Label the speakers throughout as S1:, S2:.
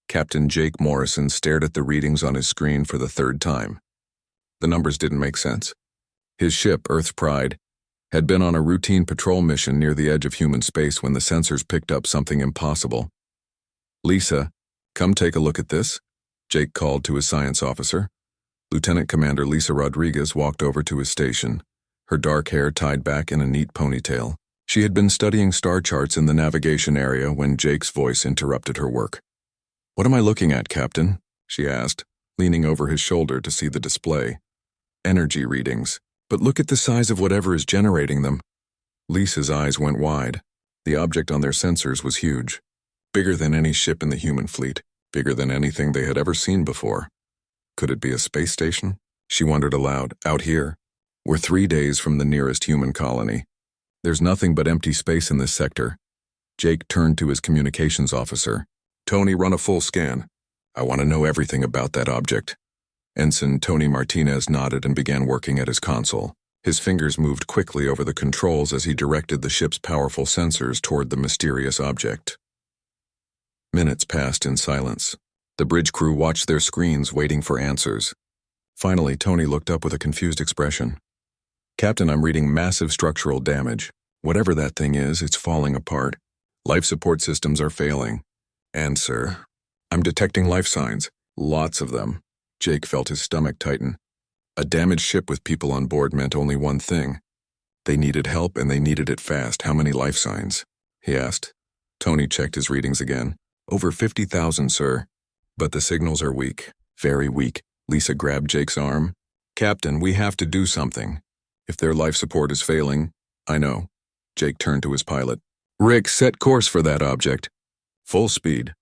S1: Captain Jake Morrison stared at the readings on his screen for the third time. The numbers didn't make sense. His ship, Earth's Pride, had been on a routine patrol mission near the edge of human space when the sensors picked up something impossible. "Lisa, come take a look at this," Jake called to his science officer. Lieutenant Commander Lisa Rodriguez walked over to his station, her dark hair tied back in a neat ponytail. She had been studying star charts in the navigation area when Jake's voice interrupted her work. "What am I looking at, Captain?" she asked, leaning over his shoulder to see the display. "Energy readings. But look at the size of whatever is generating them." Lisa's eyes went wide. The object on their sensors was huge. Bigger than any ship in the human fleet. Bigger than anything they had ever seen before. Could it be a space station? She wondered aloud. Out here, we're 3 days from the nearest human colony. There's nothing but empty space in this sector. Jake turned to his communications officer. "Tony, run a full scan. I want to know everything about that object." Ensign Tony Martinez nodded and began working at his console. His fingers moved quickly over the controls as he directed the ship's powerful sensors toward the mysterious object. Minutes passed in silence. The bridge crew watched their screens, waiting for answers. Finally, Tony looked up with a confused expression. "Captain, I'm reading massive structural damage. Whatever that thing is, it's falling apart. Life support systems are failing. And, sir, I'm detecting life signs. Lots of them." Jake felt his stomach tighten. A damaged ship with people on board meant only one thing. They needed help, and they needed it fast. "How many life signs?" he asked. Tony checked his readings again. "Over 50,000, sir. But the signals are weak. Very weak." Lisa grabbed Jake's arm. "Captain, we have to do something. If their life support is failing..." "I know." Jake turned to his pilot. "Rick, set course for that object. Full speed."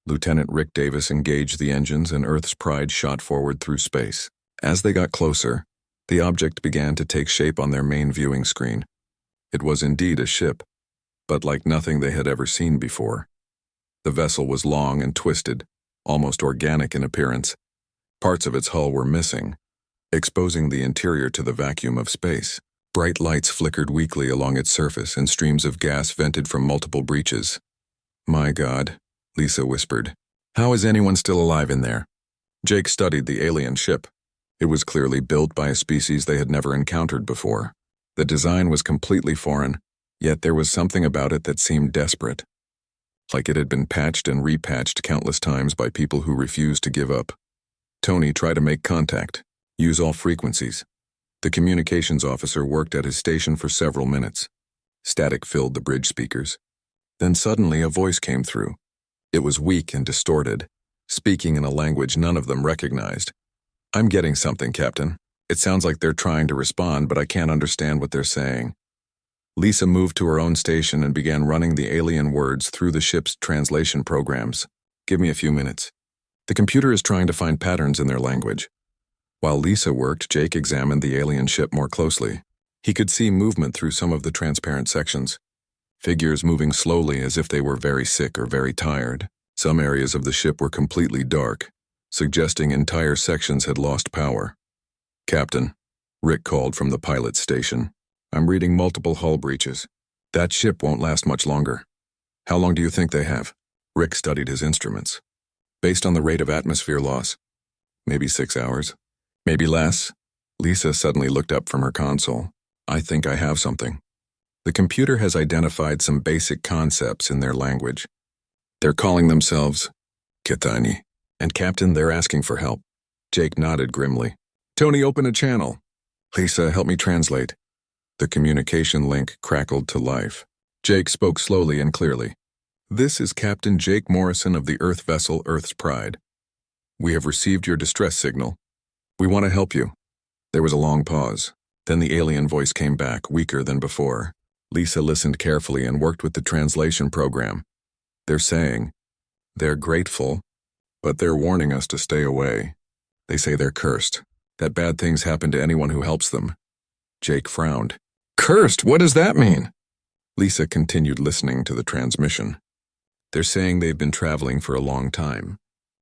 S1: Lieutenant Rick Davis engaged the engines and Earth's Pride shot forward through space. As they got closer, the object began to take shape on their main viewing screen. It was indeed a ship, but like nothing they had ever seen before. The vessel was long and twisted, almost organic in appearance. Parts of its hull were missing, exposing the interior to the vacuum of space. Bright lights flickered weakly along its surface and streams of gas vented from multiple breaches. "My God," Lisa whispered. "How is anyone still alive in there?" Jake studied the alien ship. It was clearly built by a species they had never encountered before. The design was completely foreign, yet there was something about it that seemed desperate. Like it had been patched and repatched countless times by people who refused to give up. "Tony, try to make contact. Use all frequencies." The communications officer worked at his station for several minutes. Static filled the bridge speakers. Then suddenly a voice came through. It was weak and distorted, speaking in a language none of them recognized. "I'm getting something, Captain. It sounds like they're trying to respond, but I can't understand what they're saying." Lisa moved to her own station and began running the alien words through the ship's translation programs. "Give me a few minutes. The computer is trying to find patterns in their language." While Lisa worked, Jake examined the alien ship more closely. He could see movement through some of the transparent sections. Figures moving slowly as if they were very sick or very tired. Some areas of the ship were completely dark, suggesting entire sections had lost power. "Captain," Rick called from the pilot's station. "I'm reading multiple hull breaches. That ship won't last much longer." "How long do you think they have?" Rick studied his instruments. "Based on the rate of atmosphere loss, maybe 6 hours. Maybe less." Lisa suddenly looked up from her console. "I think I have something." The computer has identified some basic concepts in their language. They're calling themselves Kathani. And Captain, they're asking for help. Jake nodded grimly. "Tony, open a channel." "Lisa, help me translate." The communication link crackled to life. Jake spoke slowly and clearly. "This is Captain Jake Morrison of the Earth vessel Earth's Pride. We have received your distress signal. We want to help you." There was a long pause. Then the alien voice came back, weaker than before. Lisa listened carefully and worked with the translation program. "They're saying, they're grateful, but they're warning us to stay away. They say they're cursed, that bad things happen to anyone who helps them." Jake frowned. "Cursed? What does that mean?" Lisa continued listening to the transmission. "They're saying they've been traveling for a long time,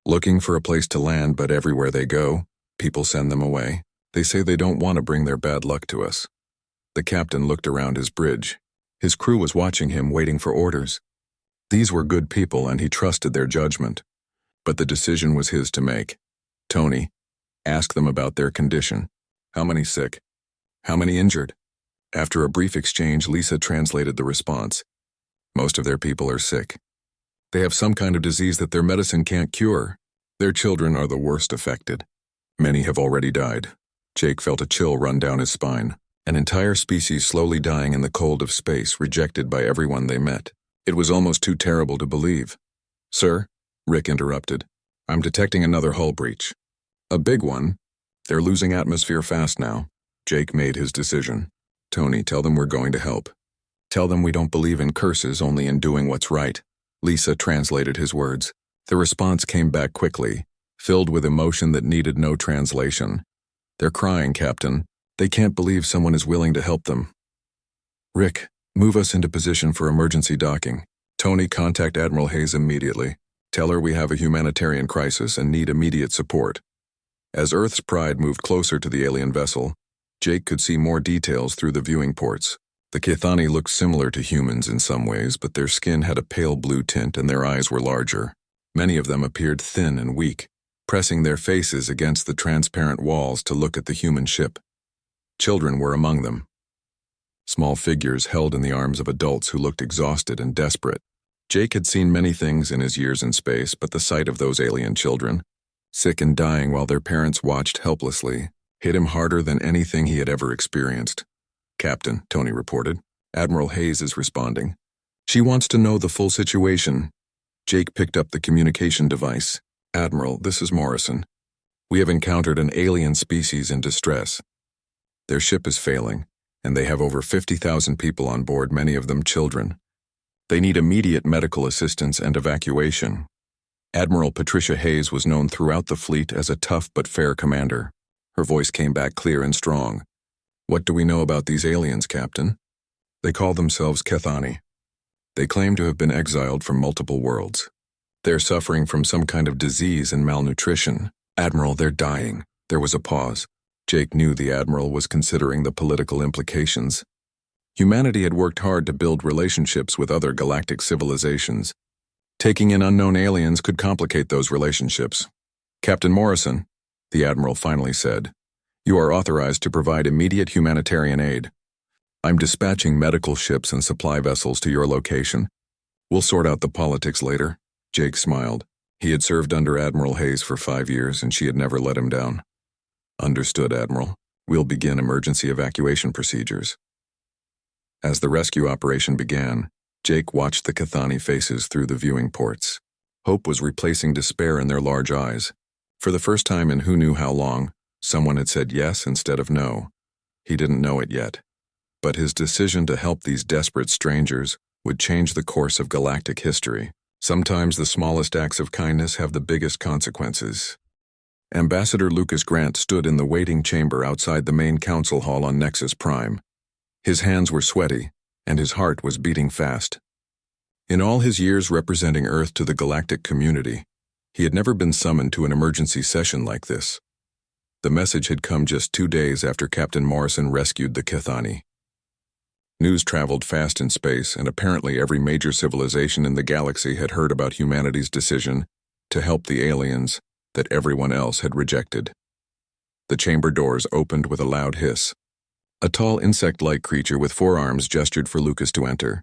S1: looking for a place to land, but everywhere they go, people send them away. They say they don't want to bring their bad luck to us." The captain looked around his bridge. His crew was watching him, waiting for orders. These were good people, and he trusted their judgment. But the decision was his to make. Tony, ask them about their condition. How many sick? How many injured? After a brief exchange, Lisa translated the response. Most of their people are sick. They have some kind of disease that their medicine can't cure. Their children are the worst affected. Many have already died. Jake felt a chill run down his spine. An entire species slowly dying in the cold of space, rejected by everyone they met. It was almost too terrible to believe. Sir, Rick interrupted. I'm detecting another hull breach. A big one. They're losing atmosphere fast now. Jake made his decision. Tony, tell them we're going to help. Tell them we don't believe in curses, only in doing what's right. Lisa translated his words. The response came back quickly, filled with emotion that needed no translation. They're crying, Captain. They can't believe someone is willing to help them. Rick, move us into position for emergency docking. Tony, contact Admiral Hayes immediately. Tell her we have a humanitarian crisis and need immediate support. As Earth's Pride moved closer to the alien vessel, Jake could see more details through the viewing ports. The Kathani looked similar to humans in some ways, but their skin had a pale blue tint and their eyes were larger. Many of them appeared thin and weak, pressing their faces against the transparent walls to look at the human ship. Children were among them. Small figures held in the arms of adults who looked exhausted and desperate. Jake had seen many things in his years in space, but the sight of those alien children, sick and dying while their parents watched helplessly, hit him harder than anything he had ever experienced. Captain, Tony reported. Admiral Hayes is responding. She wants to know the full situation. Jake picked up the communication device. Admiral, this is Morrison. We have encountered an alien species in distress. Their ship is failing, and they have over 50,000 people on board, many of them children. They need immediate medical assistance and evacuation. Admiral Patricia Hayes was known throughout the fleet as a tough but fair commander. Her voice came back clear and strong. What do we know about these aliens, Captain? They call themselves Kathani. They claim to have been exiled from multiple worlds. They're suffering from some kind of disease and malnutrition. Admiral, they're dying. There was a pause. Jake knew the Admiral was considering the political implications. Humanity had worked hard to build relationships with other galactic civilizations. Taking in unknown aliens could complicate those relationships. Captain Morrison, the Admiral finally said, you are authorized to provide immediate humanitarian aid. I'm dispatching medical ships and supply vessels to your location. We'll sort out the politics later. Jake smiled. He had served under Admiral Hayes for 5 years, and she had never let him down. Understood, Admiral. We'll begin emergency evacuation procedures. As the rescue operation began, Jake watched the Kathani faces through the viewing ports. Hope was replacing despair in their large eyes. For the first time in who knew how long, someone had said yes instead of no. He didn't know it yet. But his decision to help these desperate strangers would change the course of galactic history. Sometimes the smallest acts of kindness have the biggest consequences. Ambassador Lucas Grant stood in the waiting chamber outside the main council hall on Nexus Prime. His hands were sweaty, and his heart was beating fast. In all his years representing Earth to the galactic community, he had never been summoned to an emergency session like this. The message had come just 2 days after Captain Morrison rescued the Kathani. News traveled fast in space, and apparently every major civilization in the galaxy had heard about humanity's decision to help the aliens that everyone else had rejected. The chamber doors opened with a loud hiss. A tall insect-like creature with 4 arms gestured for Lucas to enter.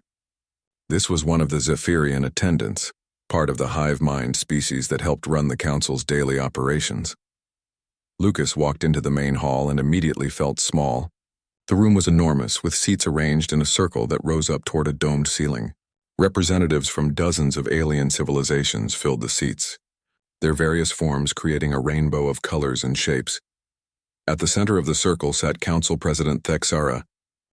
S1: This was one of the Zephyrian attendants, part of the hive mind species that helped run the council's daily operations. Lucas walked into the main hall and immediately felt small. The room was enormous, with seats arranged in a circle that rose up toward a domed ceiling. Representatives from dozens of alien civilizations filled the seats, their various forms creating a rainbow of colors and shapes. At the center of the circle sat Council President Thexara,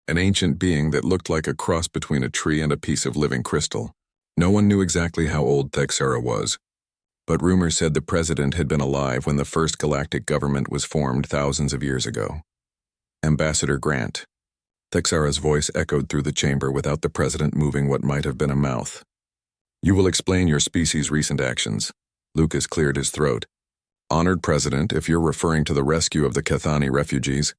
S1: an ancient being that looked like a cross between a tree and a piece of living crystal. No one knew exactly how old Thexara was, but rumors said the president had been alive when the first galactic government was formed thousands of years ago. Ambassador Grant. Thexara's voice echoed through the chamber without the president moving what might have been a mouth. You will explain your species' recent actions. Lucas cleared his throat. Honored President, if you're referring to the rescue of the Kathani refugees,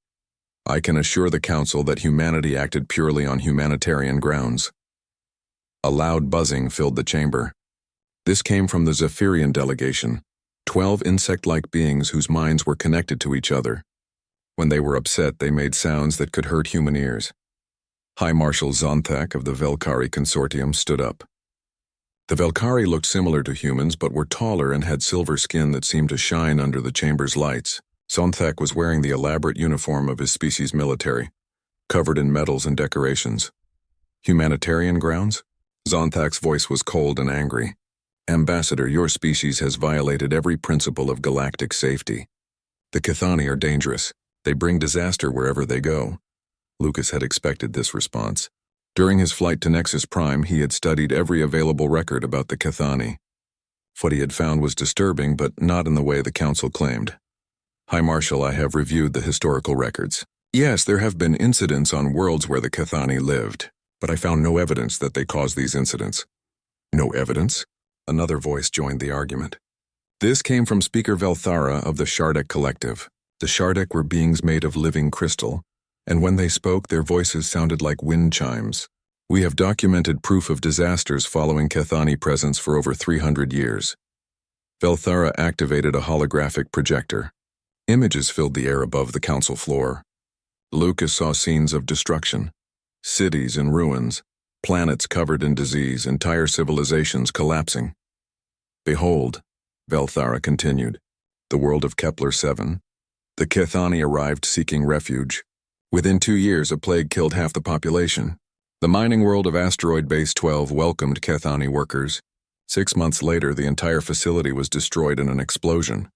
S1: I can assure the Council that humanity acted purely on humanitarian grounds. A loud buzzing filled the chamber. This came from the Zephyrian delegation, 12 insect-like beings whose minds were connected to each other. When they were upset, they made sounds that could hurt human ears. High Marshal Zonthak of the Velkari Consortium stood up. The Velkari looked similar to humans but were taller and had silver skin that seemed to shine under the chamber's lights. Zonthak was wearing the elaborate uniform of his species' military, covered in medals and decorations. Humanitarian grounds? Zonthak's voice was cold and angry. Ambassador, your species has violated every principle of galactic safety. The Kathani are dangerous. They bring disaster wherever they go. Lucas had expected this response. During his flight to Nexus Prime, he had studied every available record about the Kathani. What he had found was disturbing, but not in the way the Council claimed. High Marshal, I have reviewed the historical records. Yes, there have been incidents on worlds where the Kathani lived, but I found no evidence that they caused these incidents. No evidence? Another voice joined the argument. This came from Speaker Velthara of the Shardek Collective. The Shardek were beings made of living crystal, and when they spoke, their voices sounded like wind chimes. We have documented proof of disasters following Kathani presence for over 300 years. Velthara activated a holographic projector. Images filled the air above the council floor. Lucas saw scenes of destruction, cities in ruins, planets covered in disease, entire civilizations collapsing. Behold, Velthara continued, the world of Kepler 7. The Kathani arrived seeking refuge. Within 2 years, a plague killed half the population. The mining world of Asteroid Base 12 welcomed Kathani workers. 6 months later, the entire facility was destroyed in an explosion.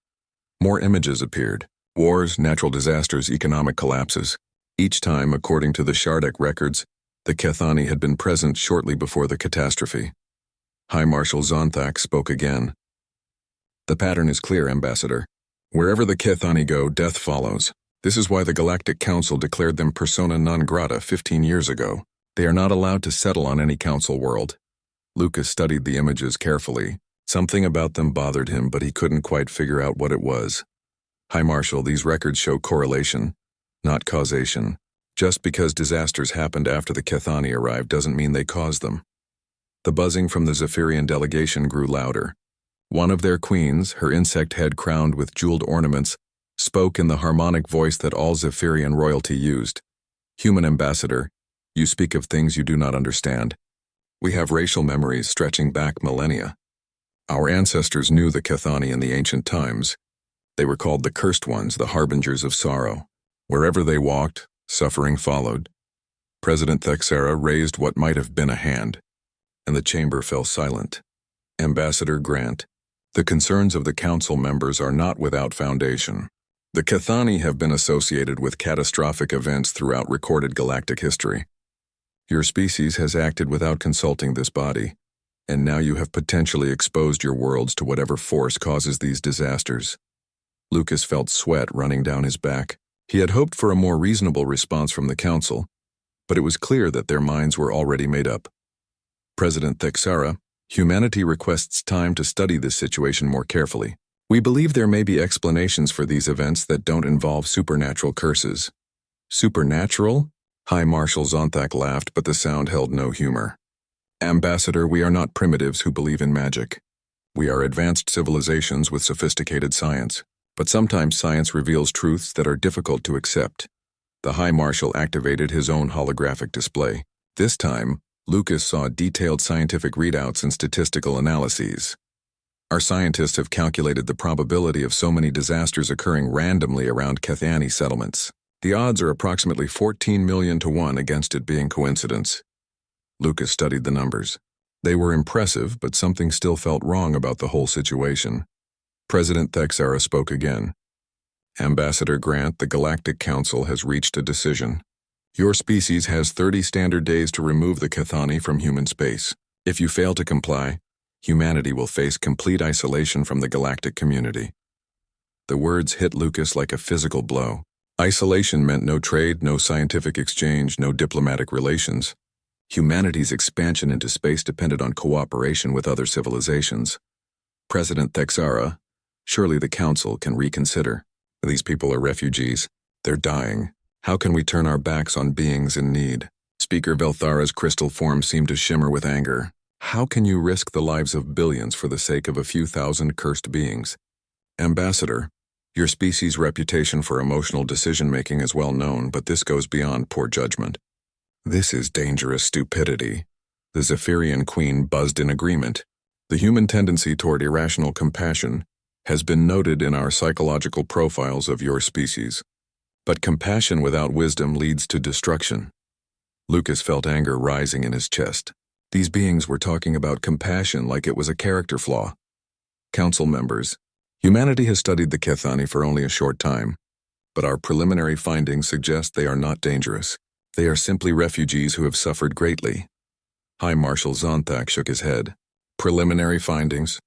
S1: More images appeared. Wars, natural disasters, economic collapses. Each time, according to the Shardek records, the Kathani had been present shortly before the catastrophe. High Marshal Zonthak spoke again. The pattern is clear, Ambassador. Wherever the Kathani go, death follows. This is why the Galactic Council declared them persona non grata 15 years ago. They are not allowed to settle on any council world. Lucas studied the images carefully. Something about them bothered him, but he couldn't quite figure out what it was. High Marshal, these records show correlation, not causation. Just because disasters happened after the Kathani arrived doesn't mean they caused them. The buzzing from the Zephyrian delegation grew louder. One of their queens, her insect head crowned with jeweled ornaments, spoke in the harmonic voice that all Zephyrian royalty used. Human ambassador, you speak of things you do not understand. We have racial memories stretching back millennia. Our ancestors knew the Kathani in the ancient times. They were called the Cursed Ones, the harbingers of sorrow. Wherever they walked, suffering followed. President Thexera raised what might have been a hand, and the chamber fell silent. Ambassador Grant, the concerns of the council members are not without foundation. The Kathani have been associated with catastrophic events throughout recorded galactic history. Your species has acted without consulting this body, and now you have potentially exposed your worlds to whatever force causes these disasters. Lucas felt sweat running down his back. He had hoped for a more reasonable response from the council, but it was clear that their minds were already made up. President Thexera, humanity requests time to study this situation more carefully. We believe there may be explanations for these events that don't involve supernatural curses. Supernatural? High Marshal Zonthak laughed, but the sound held no humor. Ambassador, we are not primitives who believe in magic. We are advanced civilizations with sophisticated science. But sometimes science reveals truths that are difficult to accept. The High Marshal activated his own holographic display. This time, Lucas saw detailed scientific readouts and statistical analyses. Our scientists have calculated the probability of so many disasters occurring randomly around Kathani settlements. The odds are approximately 14 million to 1 against it being coincidence. Lucas studied the numbers. They were impressive, but something still felt wrong about the whole situation. President Thexera spoke again. Ambassador Grant, the Galactic Council has reached a decision. Your species has 30 standard days to remove the Kathani from human space. If you fail to comply, humanity will face complete isolation from the galactic community. The words hit Lucas like a physical blow. Isolation meant no trade, no scientific exchange, no diplomatic relations. Humanity's expansion into space depended on cooperation with other civilizations. President Thexera, surely the Council can reconsider. These people are refugees. They're dying. How can we turn our backs on beings in need? Speaker Velthara's crystal form seemed to shimmer with anger. How can you risk the lives of billions for the sake of a few thousand cursed beings? Ambassador, your species' reputation for emotional decision-making is well known, but this goes beyond poor judgment. This is dangerous stupidity. The Zephyrian Queen buzzed in agreement. The human tendency toward irrational compassion has been noted in our psychological profiles of your species. But compassion without wisdom leads to destruction. Lucas felt anger rising in his chest. These beings were talking about compassion like it was a character flaw. Council members, humanity has studied the Kathani for only a short time, but our preliminary findings suggest they are not dangerous. They are simply refugees who have suffered greatly. High Marshal Zonthak shook his head. Preliminary findings?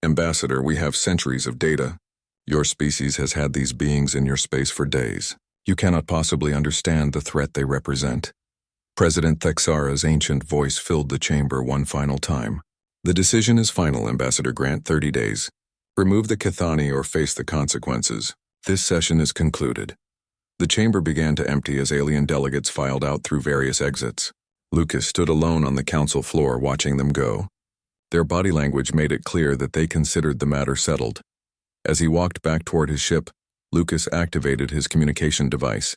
S1: Ambassador, we have centuries of data. Your species has had these beings in your space for days. You cannot possibly understand the threat they represent. President Thexara's ancient voice filled the chamber one final time. The decision is final, Ambassador Grant, 30 days. Remove the Kathani or face the consequences. This session is concluded. The chamber began to empty as alien delegates filed out through various exits. Lucas stood alone on the council floor watching them go. Their body language made it clear that they considered the matter settled. As he walked back toward his ship, Lucas activated his communication device.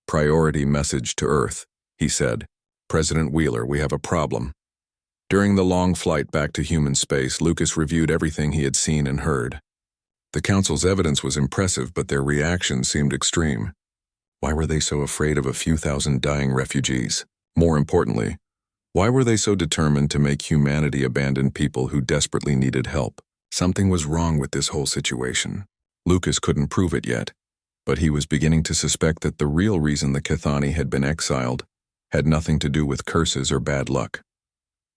S1: Priority message to Earth, he said. President Wheeler, we have a problem. During the long flight back to human space, Lucas reviewed everything he had seen and heard. The council's evidence was impressive, but their reaction seemed extreme. Why were they so afraid of a few thousand dying refugees? More importantly, why were they so determined to make humanity abandon people who desperately needed help? Something was wrong with this whole situation. Lucas couldn't prove it yet, but he was beginning to suspect that the real reason the Kathani had been exiled had nothing to do with curses or bad luck.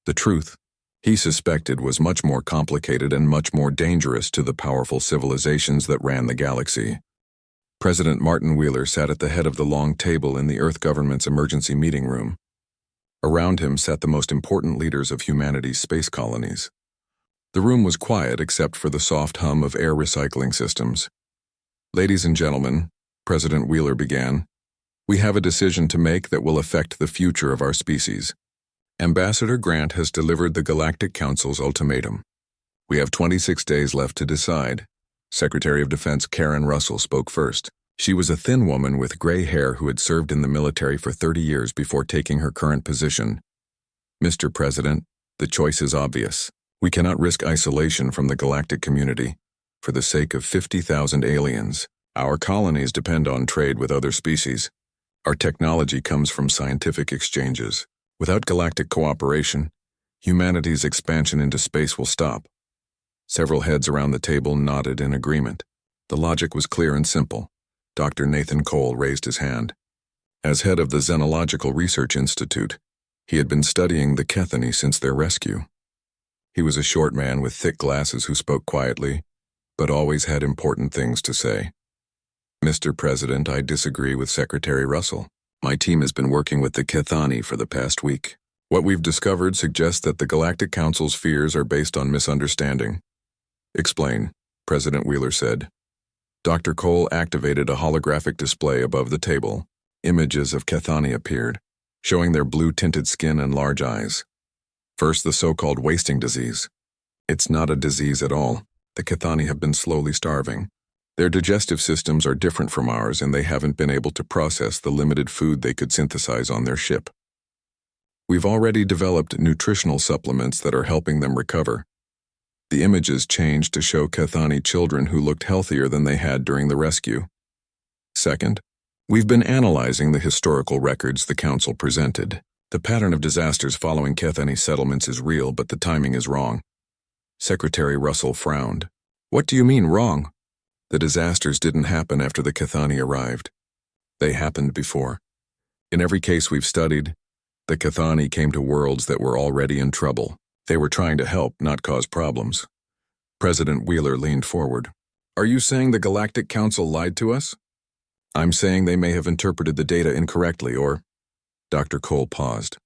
S1: The truth, he suspected, was much more complicated and much more dangerous to the powerful civilizations that ran the galaxy. President Martin Wheeler sat at the head of the long table in the Earth government's emergency meeting room. Around him sat the most important leaders of humanity's space colonies. The room was quiet except for the soft hum of air recycling systems. Ladies and gentlemen, President Wheeler began, we have a decision to make that will affect the future of our species. Ambassador Grant has delivered the Galactic Council's ultimatum. We have 26 days left to decide. Secretary of Defense Karen Russell spoke first. She was a thin woman with gray hair who had served in the military for 30 years before taking her current position. Mr. President, the choice is obvious. We cannot risk isolation from the galactic community for the sake of 50,000 aliens. Our colonies depend on trade with other species. Our technology comes from scientific exchanges. Without galactic cooperation, humanity's expansion into space will stop. Several heads around the table nodded in agreement. The logic was clear and simple. Dr. Nathan Cole raised his hand. As head of the Xenological Research Institute, he had been studying the Kathani since their rescue. He was a short man with thick glasses who spoke quietly, but always had important things to say. Mr. President, I disagree with Secretary Russell. My team has been working with the Kathani for the past week. What we've discovered suggests that the Galactic Council's fears are based on misunderstanding. Explain, President Wheeler said. Dr. Cole activated a holographic display above the table. Images of Kathani appeared, showing their blue-tinted skin and large eyes. First, the so-called wasting disease. It's not a disease at all. The Kathani have been slowly starving. Their digestive systems are different from ours, and they haven't been able to process the limited food they could synthesize on their ship. We've already developed nutritional supplements that are helping them recover. The images changed to show Kathani children who looked healthier than they had during the rescue. Second, we've been analyzing the historical records the Council presented. The pattern of disasters following Kathani settlements is real, but the timing is wrong. Secretary Russell frowned. What do you mean, wrong? The disasters didn't happen after the Kathani arrived. They happened before. In every case we've studied, the Kathani came to worlds that were already in trouble. They were trying to help, not cause problems. President Wheeler leaned forward. Are you saying the Galactic Council lied to us? I'm saying they may have interpreted the data incorrectly, or... Dr. Cole paused.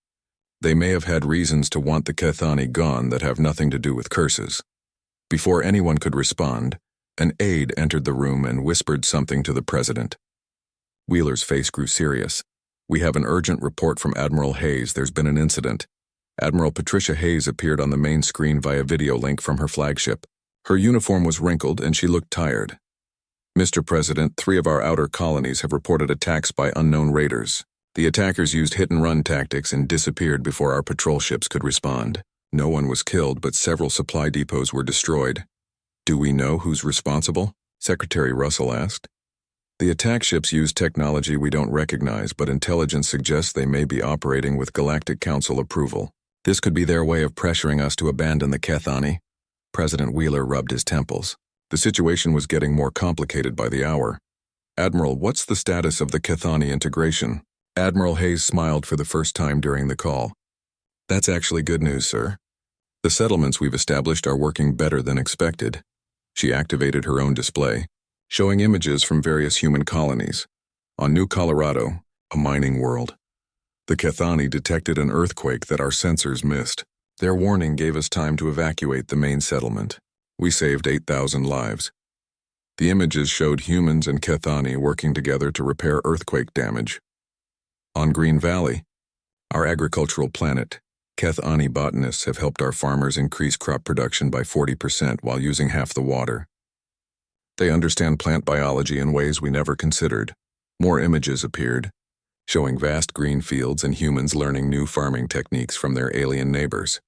S1: They may have had reasons to want the Kathani gone that have nothing to do with curses. Before anyone could respond, an aide entered the room and whispered something to the president. Wheeler's face grew serious. We have an urgent report from Admiral Hayes. There's been an incident. Admiral Patricia Hayes appeared on the main screen via video link from her flagship. Her uniform was wrinkled and she looked tired. Mr. President, 3 of our outer colonies have reported attacks by unknown raiders. The attackers used hit-and-run tactics and disappeared before our patrol ships could respond. No one was killed, but several supply depots were destroyed. Do we know who's responsible? Secretary Russell asked. The attack ships use technology we don't recognize, but intelligence suggests they may be operating with Galactic Council approval. This could be their way of pressuring us to abandon the Kathani. President Wheeler rubbed his temples. The situation was getting more complicated by the hour. Admiral, what's the status of the Kathani integration? Admiral Hayes smiled for the first time during the call. That's actually good news, sir. The settlements we've established are working better than expected. She activated her own display, showing images from various human colonies. On New Colorado, a mining world, the Kathani detected an earthquake that our sensors missed. Their warning gave us time to evacuate the main settlement. We saved 8,000 lives. The images showed humans and Kathani working together to repair earthquake damage. On Green Valley, our agricultural planet, Kathani botanists have helped our farmers increase crop production by 40% while using half the water. They understand plant biology in ways we never considered. More images appeared, showing vast green fields and humans learning new farming techniques from their alien neighbors.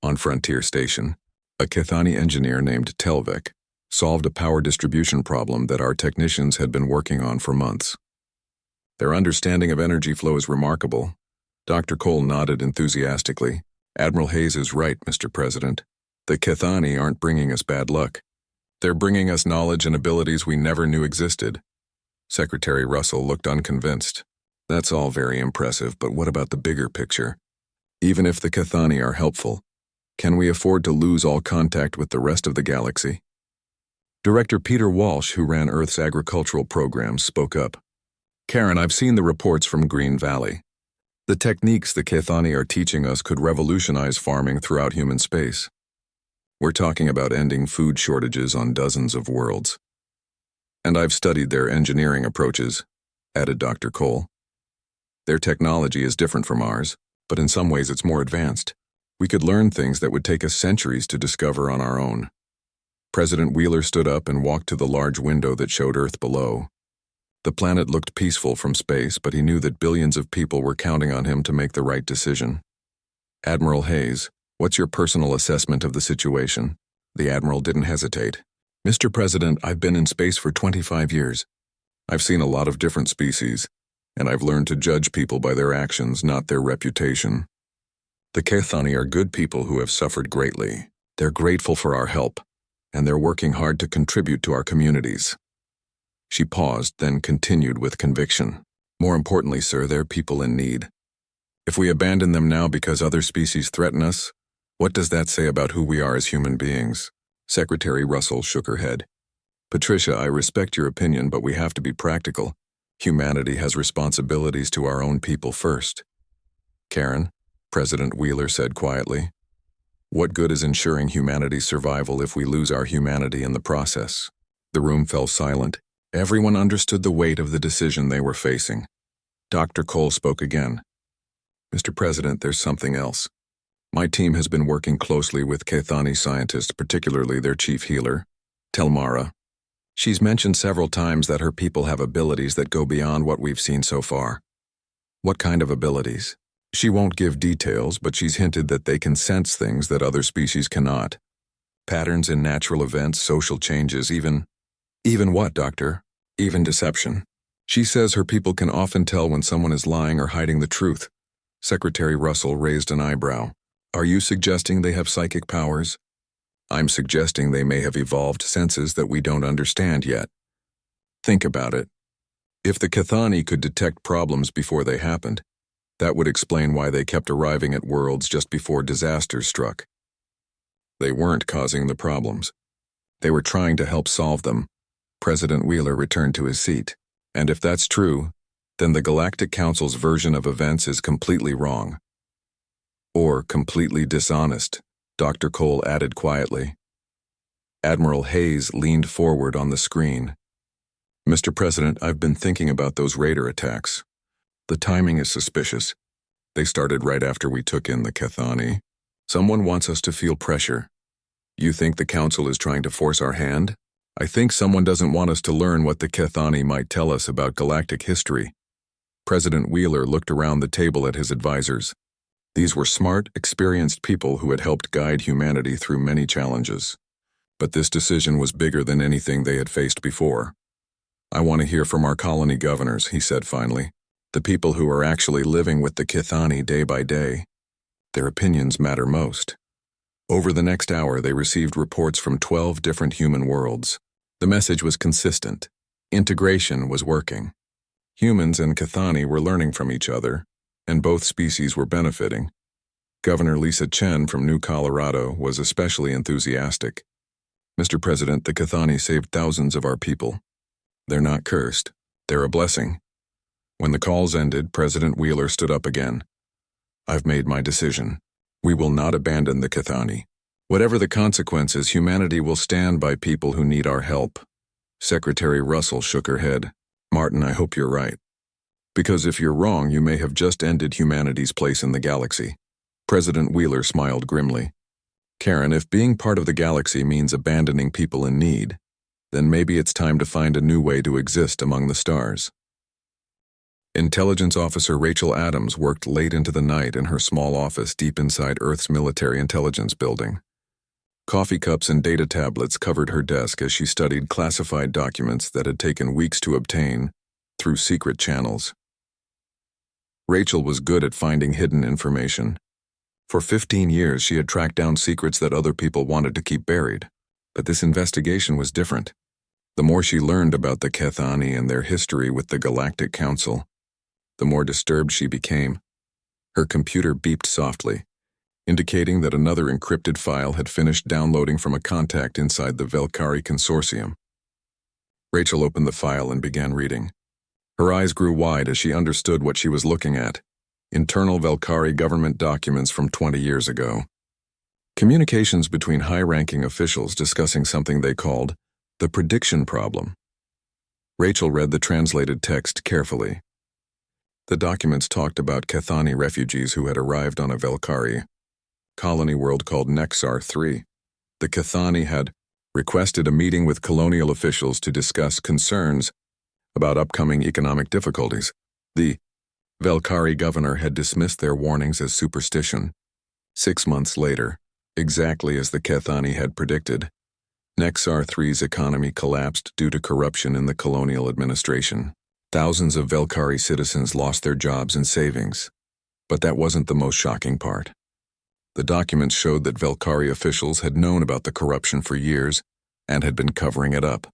S1: On Frontier Station, a Kathani engineer named Telvik solved a power distribution problem that our technicians had been working on for months. Their understanding of energy flow is remarkable. Dr. Cole nodded enthusiastically. Admiral Hayes is right, Mr. President. The Kathani aren't bringing us bad luck. They're bringing us knowledge and abilities we never knew existed. Secretary Russell looked unconvinced. That's all very impressive, but what about the bigger picture? Even if the Kathani are helpful, can we afford to lose all contact with the rest of the galaxy? Director Peter Walsh, who ran Earth's agricultural programs, spoke up. Karen, I've seen the reports from Green Valley. The techniques the Kathani are teaching us could revolutionize farming throughout human space. We're talking about ending food shortages on dozens of worlds. And I've studied their engineering approaches, added Dr. Cole. Their technology is different from ours, but in some ways it's more advanced. We could learn things that would take us centuries to discover on our own. President Wheeler stood up and walked to the large window that showed Earth below. The planet looked peaceful from space, but he knew that billions of people were counting on him to make the right decision. Admiral Hayes, what's your personal assessment of the situation? The Admiral didn't hesitate. Mr. President, I've been in space for 25 years. I've seen a lot of different species, and I've learned to judge people by their actions, not their reputation. The Kathani are good people who have suffered greatly. They're grateful for our help, and they're working hard to contribute to our communities. She paused, then continued with conviction. More importantly, sir, they're people in need. If we abandon them now because other species threaten us, what does that say about who we are as human beings? Secretary Russell shook her head. Patricia, I respect your opinion, but we have to be practical. Humanity has responsibilities to our own people first. Karen, President Wheeler said quietly, what good is ensuring humanity's survival if we lose our humanity in the process? The room fell silent. Everyone understood the weight of the decision they were facing. Dr. Cole spoke again. Mr. President, there's something else. My team has been working closely with Kathani scientists, particularly their chief healer, Telmara. She's mentioned several times that her people have abilities that go beyond what we've seen so far. What kind of abilities? She won't give details, but she's hinted that they can sense things that other species cannot. Patterns in natural events, social changes, even what, Doctor? Even deception. She says her people can often tell when someone is lying or hiding the truth. Secretary Russell raised an eyebrow. Are you suggesting they have psychic powers? I'm suggesting they may have evolved senses that we don't understand yet. Think about it. If the Kathani could detect problems before they happened, that would explain why they kept arriving at worlds just before disasters struck. They weren't causing the problems. They were trying to help solve them. President Wheeler returned to his seat. And if that's true, then the Galactic Council's version of events is completely wrong. Or completely dishonest, Dr. Cole added quietly. Admiral Hayes leaned forward on the screen. Mr. President, I've been thinking about those raider attacks. The timing is suspicious. They started right after we took in the Kathani. Someone wants us to feel pressure. You think the council is trying to force our hand? I think someone doesn't want us to learn what the Kathani might tell us about galactic history. President Wheeler looked around the table at his advisors. These were smart, experienced people who had helped guide humanity through many challenges. But this decision was bigger than anything they had faced before. I want to hear from our colony governors, he said finally. The people who are actually living with the Kathani day by day. Their opinions matter most. Over the next hour, they received reports from 12 different human worlds. The message was consistent. Integration was working. Humans and Kathani were learning from each other, and both species were benefiting. Governor Lisa Chen from New Colorado was especially enthusiastic. Mr. President, the Kathani saved thousands of our people. They're not cursed. They're a blessing. When the calls ended, President Wheeler stood up again. I've made my decision. We will not abandon the Kathani. Whatever the consequences, humanity will stand by people who need our help. Secretary Russell shook her head. Martin, I hope you're right. Because if you're wrong, you may have just ended humanity's place in the galaxy. President Wheeler smiled grimly. Karen, if being part of the galaxy means abandoning people in need, then maybe it's time to find a new way to exist among the stars. Intelligence Officer Rachel Adams worked late into the night in her small office deep inside Earth's military intelligence building. Coffee cups and data tablets covered her desk as she studied classified documents that had taken weeks to obtain through secret channels. Rachel was good at finding hidden information. For 15 years, she had tracked down secrets that other people wanted to keep buried. But this investigation was different. The more she learned about the Kathani and their history with the Galactic Council, the more disturbed she became. Her computer beeped softly, indicating that another encrypted file had finished downloading from a contact inside the Velkari Consortium. Rachel opened the file and began reading. Her eyes grew wide as she understood what she was looking at. Internal Velkari government documents from 20 years ago. Communications between high-ranking officials discussing something they called the prediction problem. Rachel read the translated text carefully. The documents talked about Kathani refugees who had arrived on a Velkari colony world called Nexar 3. The Kathani had requested a meeting with colonial officials to discuss concerns about upcoming economic difficulties. The Velkari governor had dismissed their warnings as superstition. 6 months later, exactly as the Kathani had predicted, Nexar 3's economy collapsed due to corruption in the colonial administration. Thousands of Velkari citizens lost their jobs and savings. But that wasn't the most shocking part. The documents showed that Velkari officials had known about the corruption for years and had been covering it up.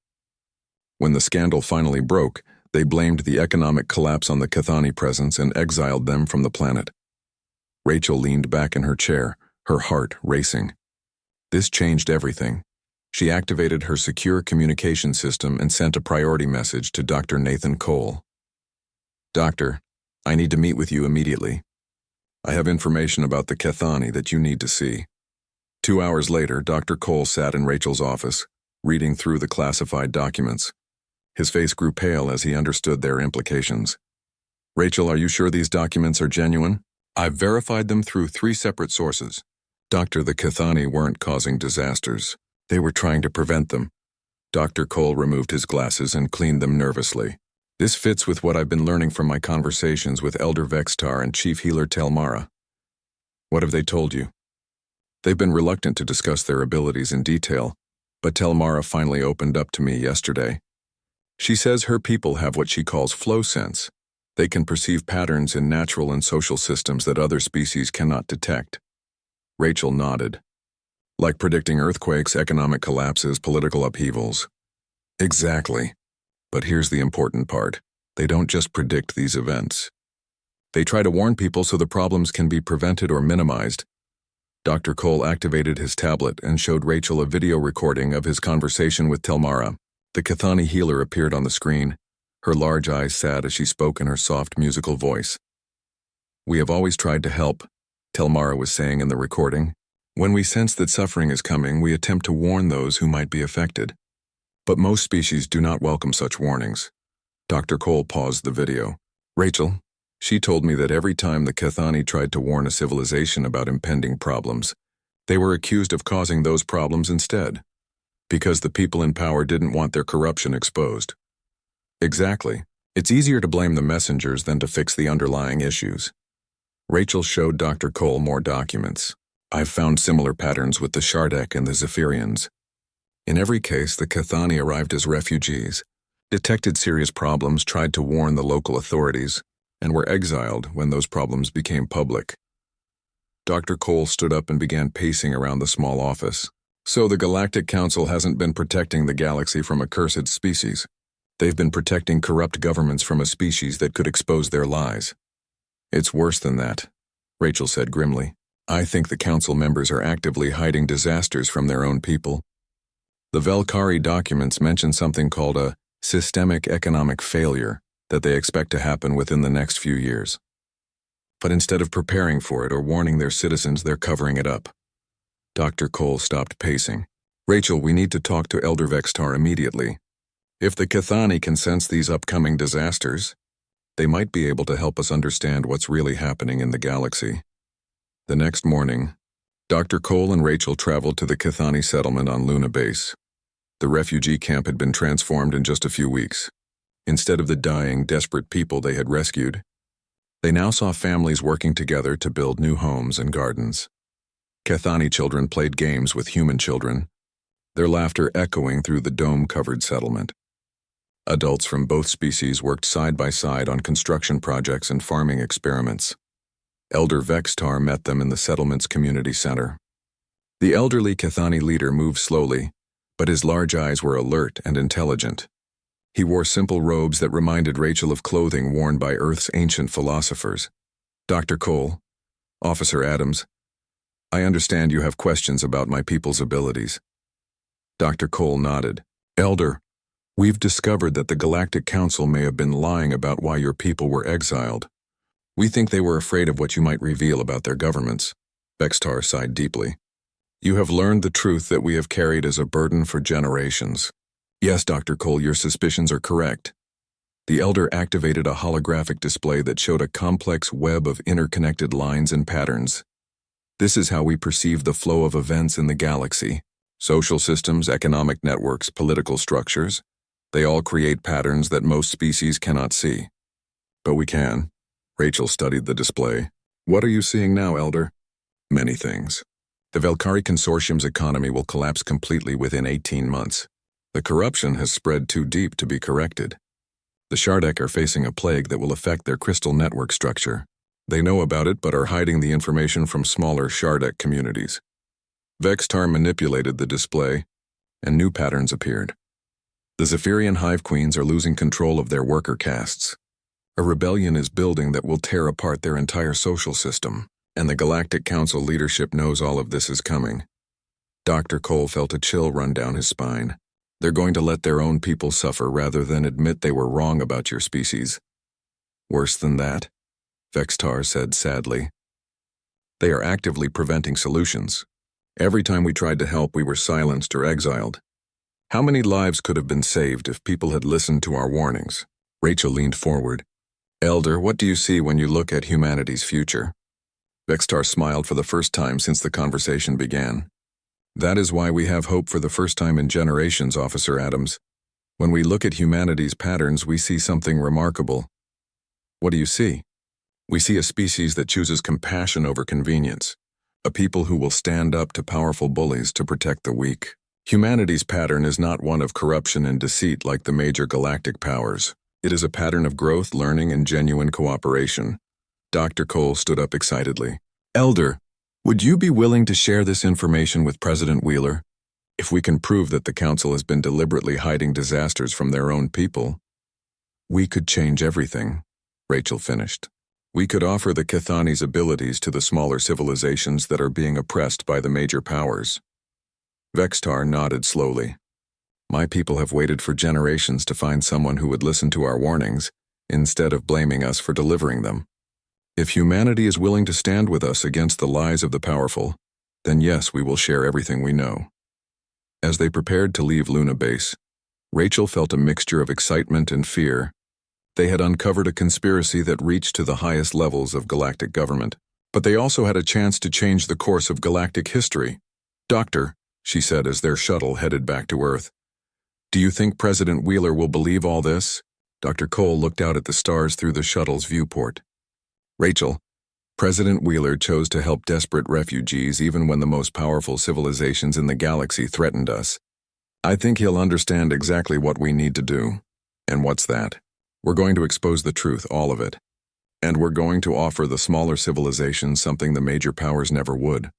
S1: When the scandal finally broke, they blamed the economic collapse on the Kathani presence and exiled them from the planet. Rachel leaned back in her chair, her heart racing. This changed everything. She activated her secure communication system and sent a priority message to Dr. Nathan Cole. Doctor, I need to meet with you immediately. I have information about the Kathani that you need to see. 2 hours later, Dr. Cole sat in Rachel's office, reading through the classified documents. His face grew pale as he understood their implications. Rachel, are you sure these documents are genuine? I've verified them through 3 separate sources. Doctor, the Kathani weren't causing disasters. They were trying to prevent them. Dr. Cole removed his glasses and cleaned them nervously. This fits with what I've been learning from my conversations with Elder Vextar and Chief Healer Telmara. What have they told you? They've been reluctant to discuss their abilities in detail, but Telmara finally opened up to me yesterday. She says her people have what she calls flow sense. They can perceive patterns in natural and social systems that other species cannot detect. Rachel nodded. Like predicting earthquakes, economic collapses, political upheavals. Exactly. But here's the important part. They don't just predict these events. They try to warn people so the problems can be prevented or minimized. Dr. Cole activated his tablet and showed Rachel a video recording of his conversation with Telmara. The Kathani healer appeared on the screen, her large eyes sad as she spoke in her soft musical voice. We have always tried to help, Telmara was saying in the recording. When we sense that suffering is coming, we attempt to warn those who might be affected. But most species do not welcome such warnings. Dr. Cole paused the video. Rachel, She told me that every time the Kathani tried to warn a civilization about impending problems, they were accused of causing those problems instead, because the people in power didn't want their corruption exposed. Exactly. It's easier to blame the messengers than to fix the underlying issues. Rachel showed Dr. Cole more documents. I've found similar patterns with the Shardek and the Zephyrians. In every case, the Kathani arrived as refugees, detected serious problems, tried to warn the local authorities, and were exiled when those problems became public. Dr. Cole stood up and began pacing around the small office. So the Galactic Council hasn't been protecting the galaxy from accursed species. They've been protecting corrupt governments from a species that could expose their lies. It's worse than that, Rachel said grimly. I think the council members are actively hiding disasters from their own people. The Velkari documents mention something called a systemic economic failure that they expect to happen within the next few years. But instead of preparing for it or warning their citizens, they're covering it up. Dr. Cole stopped pacing. Rachel, we need to talk to Elder Vextar immediately. If the Kathani can sense these upcoming disasters, they might be able to help us understand what's really happening in the galaxy. The next morning, Dr. Cole and Rachel traveled to the Kathani settlement on Luna Base. The refugee camp had been transformed in just a few weeks. Instead of the dying, desperate people they had rescued, they now saw families working together to build new homes and gardens. Kathani children played games with human children, their laughter echoing through the dome-covered settlement. Adults from both species worked side by side on construction projects and farming experiments. Elder Vextar met them in the settlement's community center. The elderly Kathani leader moved slowly, but his large eyes were alert and intelligent. He wore simple robes that reminded Rachel of clothing worn by Earth's ancient philosophers. Dr. Cole, Officer Adams, I understand you have questions about my people's abilities. Dr. Cole nodded. Elder, we've discovered that the Galactic Council may have been lying about why your people were exiled. We think they were afraid of what you might reveal about their governments. Vextar sighed deeply. You have learned the truth that we have carried as a burden for generations. Yes, Dr. Cole, your suspicions are correct. The Elder activated a holographic display that showed a complex web of interconnected lines and patterns. This is how we perceive the flow of events in the galaxy. Social systems, economic networks, political structures. They all create patterns that most species cannot see. But we can. Rachel studied the display. What are you seeing now, Elder? Many things. The Velkari Consortium's economy will collapse completely within 18 months. The corruption has spread too deep to be corrected. The Shardek are facing a plague that will affect their crystal network structure. They know about it but are hiding the information from smaller Shardek communities. Vextar manipulated the display, and new patterns appeared. The Zephyrian Hive Queens are losing control of their worker castes. A rebellion is building that will tear apart their entire social system, and the Galactic Council leadership knows all of this is coming. Dr. Cole felt a chill run down his spine. They're going to let their own people suffer rather than admit they were wrong about your species. Worse than that, Vextar said sadly. They are actively preventing solutions. Every time we tried to help, we were silenced or exiled. How many lives could have been saved if people had listened to our warnings? Rachel leaned forward. Elder, what do you see when you look at humanity's future? Vextar smiled for the first time since the conversation began. That is why we have hope for the first time in generations, Officer Adams. When we look at humanity's patterns, we see something remarkable. What do you see? We see a species that chooses compassion over convenience, a people who will stand up to powerful bullies to protect the weak. Humanity's pattern is not one of corruption and deceit like the major galactic powers. It is a pattern of growth, learning, and genuine cooperation. Dr. Cole stood up excitedly. Elder, would you be willing to share this information with President Wheeler? If we can prove that the Council has been deliberately hiding disasters from their own people, we could change everything, Rachel finished. We could offer the Kathani's abilities to the smaller civilizations that are being oppressed by the major powers. Vextar nodded slowly. My people have waited for generations to find someone who would listen to our warnings, instead of blaming us for delivering them. If humanity is willing to stand with us against the lies of the powerful, then yes, we will share everything we know. As they prepared to leave Luna Base, Rachel felt a mixture of excitement and fear They had uncovered a conspiracy that reached to the highest levels of galactic government. But they also had a chance to change the course of galactic history. "Doctor," she said as their shuttle headed back to Earth, "do you think President Wheeler will believe all this?" Dr. Cole looked out at the stars through the shuttle's viewport. "Rachel, President Wheeler chose to help desperate refugees even when the most powerful civilizations in the galaxy threatened us. I think he'll understand exactly what we need to do. And what's that? We're going to expose the truth, all of it. And we're going to offer the smaller civilizations something the major powers never would.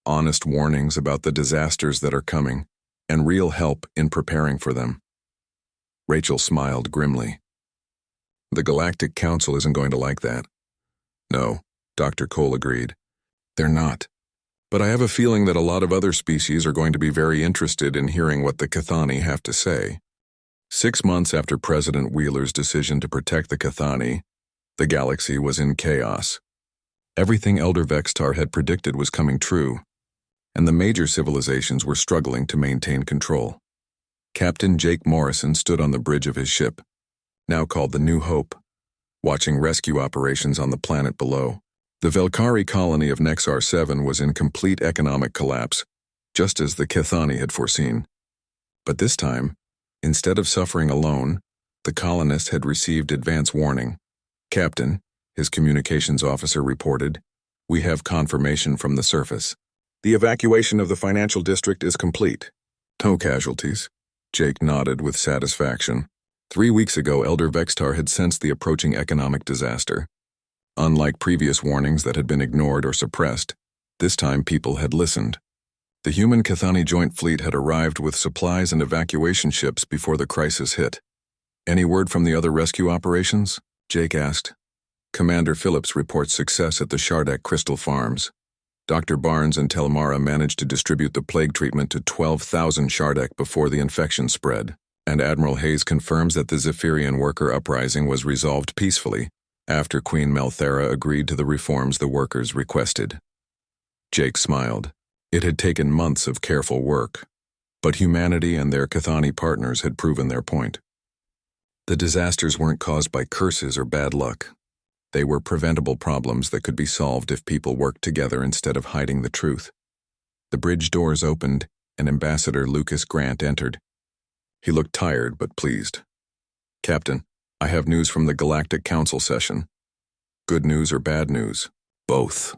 S1: Honest warnings about the disasters that are coming, and real help in preparing for them." Rachel smiled grimly. "The Galactic Council isn't going to like that." "No," Dr. Cole agreed. "They're not. But I have a feeling that a lot of other species are going to be very interested in hearing what the Kathani have to say." 6 months after President Wheeler's decision to protect the Kathani, the galaxy was in chaos. Everything Elder Vextar had predicted was coming true, and the major civilizations were struggling to maintain control. Captain Jake Morrison stood on the bridge of his ship, now called the New Hope, watching rescue operations on the planet below. The Velkari colony of Nexar 7 was in complete economic collapse, just as the Kathani had foreseen. But this time, instead of suffering alone, the colonists had received advance warning. "Captain," his communications officer reported, "we have confirmation from the surface. The evacuation of the financial district is complete. No casualties." Jake nodded with satisfaction. 3 weeks ago, Elder Vextar had sensed the approaching economic disaster. Unlike previous warnings that had been ignored or suppressed, this time people had listened. The human Kathani Joint Fleet had arrived with supplies and evacuation ships before the crisis hit. "Any word from the other rescue operations?" Jake asked. "Commander Phillips reports success at the Shardak Crystal Farms. Dr. Barnes and Telmara managed to distribute the plague treatment to 12,000 Shardak before the infection spread, and Admiral Hayes confirms that the Zephyrian worker uprising was resolved peacefully after Queen Melthera agreed to the reforms the workers requested." Jake smiled. It had taken months of careful work, but humanity and their Kathani partners had proven their point. The disasters weren't caused by curses or bad luck. They were preventable problems that could be solved if people worked together instead of hiding the truth. The bridge doors opened, and Ambassador Lucas Grant entered. He looked tired but pleased. "Captain, I have news from the Galactic Council session." "Good news or bad news?" "Both.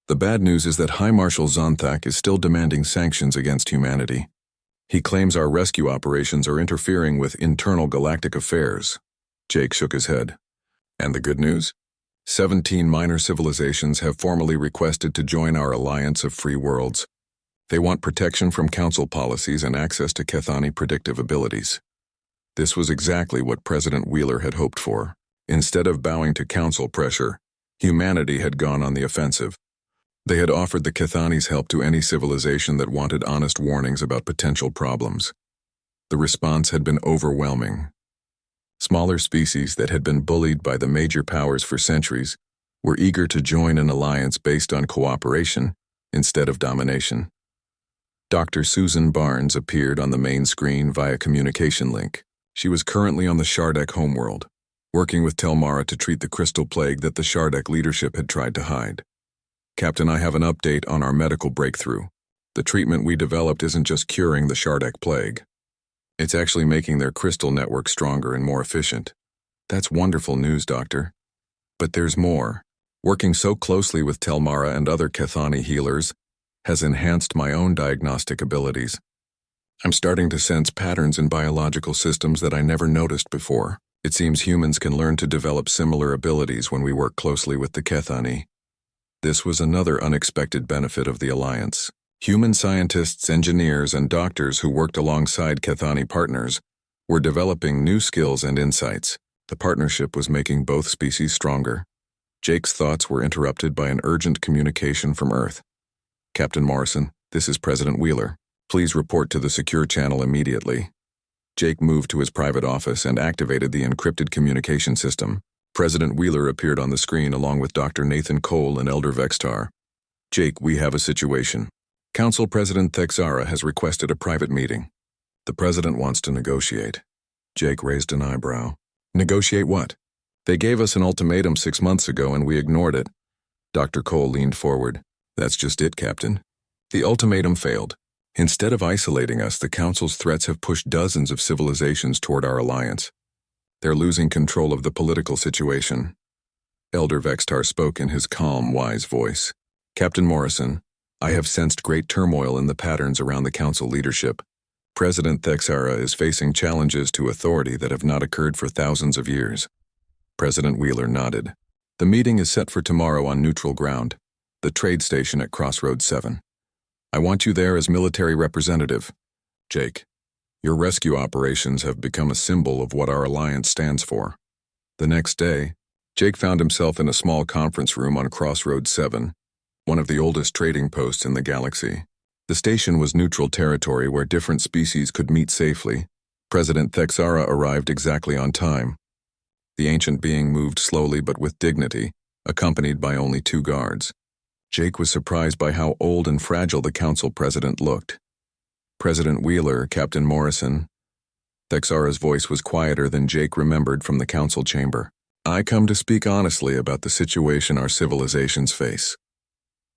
S1: The bad news is that High Marshal Zonthak is still demanding sanctions against humanity. He claims our rescue operations are interfering with internal galactic affairs." Jake shook his head. "And the good news? 17 minor civilizations have formally requested to join our alliance of free worlds. They want protection from council policies and access to Kathani predictive abilities." This was exactly what President Wheeler had hoped for. Instead of bowing to council pressure, humanity had gone on the offensive. They had offered the Kathani's help to any civilization that wanted honest warnings about potential problems. The response had been overwhelming. Smaller species that had been bullied by the major powers for centuries were eager to join an alliance based on cooperation instead of domination. Dr. Susan Barnes appeared on the main screen via communication link. She was currently on the Shardak homeworld, working with Telmara to treat the crystal plague that the Shardak leadership had tried to hide. "Captain, I have an update on our medical breakthrough. The treatment we developed isn't just curing the Shardak plague. It's actually making their crystal network stronger and more efficient." "That's wonderful news, Doctor. But there's more. Working so closely with Telmara and other Kathani healers has enhanced my own diagnostic abilities. I'm starting to sense patterns in biological systems that I never noticed before. It seems humans can learn to develop similar abilities when we work closely with the Kathani." This was another unexpected benefit of the alliance. Human scientists, engineers, and doctors who worked alongside Kathani partners were developing new skills and insights. The partnership was making both species stronger. Jake's thoughts were interrupted by an urgent communication from Earth. "Captain Morrison, this is President Wheeler. Please report to the secure channel immediately." Jake moved to his private office and activated the encrypted communication system. President Wheeler appeared on the screen along with Dr. Nathan Cole and Elder Vextar. "Jake, we have a situation. Council President Thexara has requested a private meeting. The President wants to negotiate." Jake raised an eyebrow. Negotiate what? They gave us an ultimatum 6 months ago and we ignored it. Dr. Cole leaned forward. That's just it, Captain. The ultimatum failed. Instead of isolating us, the Council's threats have pushed dozens of civilizations toward our alliance. They're losing control of the political situation. Elder Vextar spoke in his calm, wise voice. Captain Morrison, I have sensed great turmoil in the patterns around the Council leadership. President Thexara is facing challenges to authority that have not occurred for thousands of years. President Wheeler nodded. The meeting is set for tomorrow on neutral ground, the trade station at Crossroads 7. I want you there as military representative. Jake, your rescue operations have become a symbol of what our alliance stands for. The next day, Jake found himself in a small conference room on Crossroads 7, one of the oldest trading posts in the galaxy. The station was neutral territory where different species could meet safely. President Thexara arrived exactly on time. The ancient being moved slowly but with dignity, accompanied by only 2 guards. Jake was surprised by how old and fragile the Council president looked. President Wheeler, Captain Morrison. Thexara's voice was quieter than Jake remembered from the Council chamber. I come to speak honestly about the situation our civilizations face.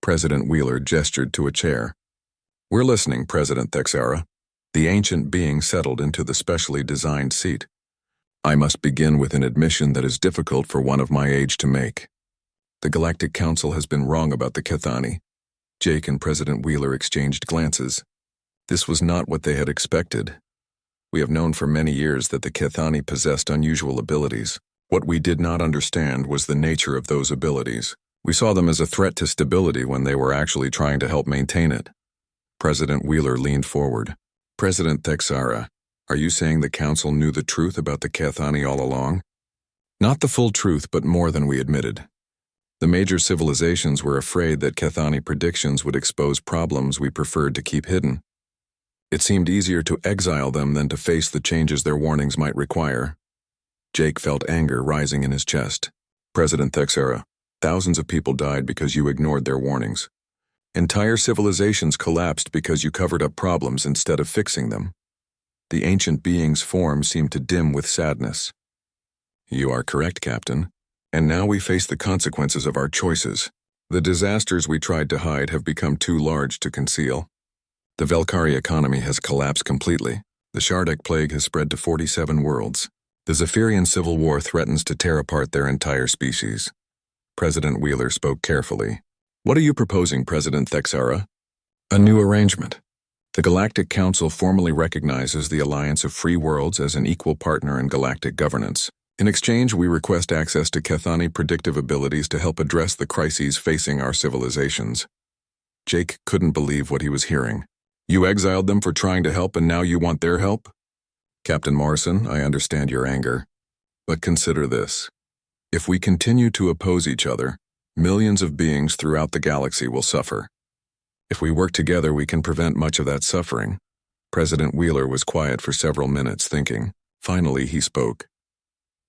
S1: President Wheeler gestured to a chair. We're listening, President Thexara. The ancient being settled into the specially designed seat. I must begin with an admission that is difficult for one of my age to make. The Galactic Council has been wrong about the Kathani. Jake and President Wheeler exchanged glances. This was not what they had expected. We have known for many years that the Kathani possessed unusual abilities. What we did not understand was the nature of those abilities. We saw them as a threat to stability when they were actually trying to help maintain it. President Wheeler leaned forward. President Thexara, are you saying the Council knew the truth about the Kathani all along? Not the full truth, but more than we admitted. The major civilizations were afraid that Kathani predictions would expose problems we preferred to keep hidden. It seemed easier to exile them than to face the changes their warnings might require. Jake felt anger rising in his chest. President Thexara, thousands of people died because you ignored their warnings. Entire civilizations collapsed because you covered up problems instead of fixing them. The ancient being's form seemed to dim with sadness. You are correct, Captain. And now we face the consequences of our choices. The disasters we tried to hide have become too large to conceal. The Velkari economy has collapsed completely. The Shardek plague has spread to 47 worlds. The Zephyrian civil war threatens to tear apart their entire species. President Wheeler spoke carefully. What are you proposing, President Thexara? A new arrangement. The Galactic Council formally recognizes the Alliance of Free Worlds as an equal partner in galactic governance. In exchange, we request access to Kathani predictive abilities to help address the crises facing our civilizations. Jake couldn't believe what he was hearing. You exiled them for trying to help and now you want their help? Captain Morrison, I understand your anger. But consider this. If we continue to oppose each other, millions of beings throughout the galaxy will suffer. If we work together, we can prevent much of that suffering. President Wheeler was quiet for several minutes, thinking. Finally, he spoke.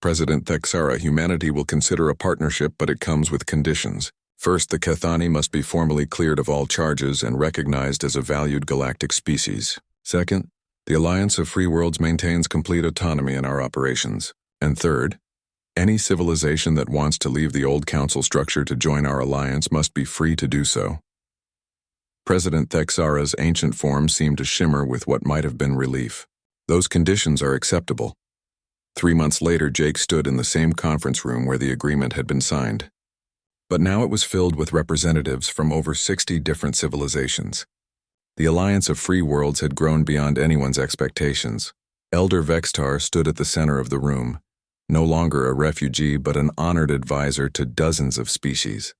S1: President Thexara, humanity will consider a partnership, but it comes with conditions. First, the Kathani must be formally cleared of all charges and recognized as a valued galactic species. Second, the Alliance of Free Worlds maintains complete autonomy in our operations. And third, any civilization that wants to leave the old council structure to join our alliance must be free to do so. President Thexara's ancient form seemed to shimmer with what might have been relief. Those conditions are acceptable. 3 months later, Jake stood in the same conference room where the agreement had been signed. But now it was filled with representatives from over 60 different civilizations. The Alliance of Free Worlds had grown beyond anyone's expectations. Elder Vextar stood at the center of the room, no longer a refugee but an honored advisor to dozens of species.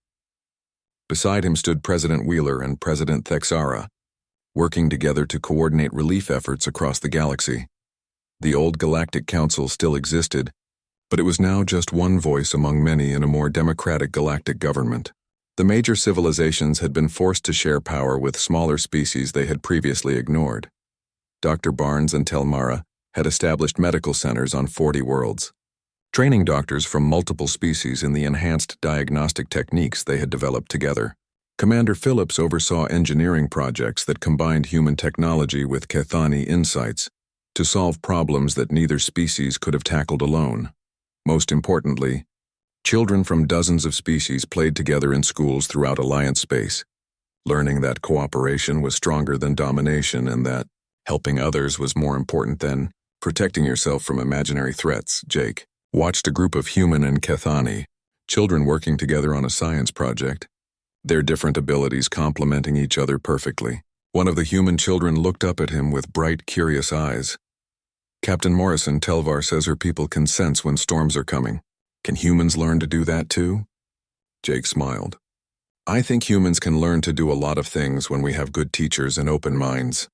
S1: Beside him stood President Wheeler and President Thexara, working together to coordinate relief efforts across the galaxy. The old Galactic Council still existed, but it was now just one voice among many in a more democratic galactic government. The major civilizations had been forced to share power with smaller species they had previously ignored. Dr. Barnes and Telmara had established medical centers on 40 worlds, training doctors from multiple species in the enhanced diagnostic techniques they had developed together. Commander Phillips oversaw engineering projects that combined human technology with Kathani insights to solve problems that neither species could have tackled alone. Most importantly, children from dozens of species played together in schools throughout Alliance space, learning that cooperation was stronger than domination and that helping others was more important than protecting yourself from imaginary threats. Jake watched a group of human and Kathani, children working together on a science project, their different abilities complementing each other perfectly. One of the human children looked up at him with bright, curious eyes. Captain Morrison, Telvar says her people can sense when storms are coming. Can humans learn to do that too? Jake smiled. I think humans can learn to do a lot of things when we have good teachers and open minds.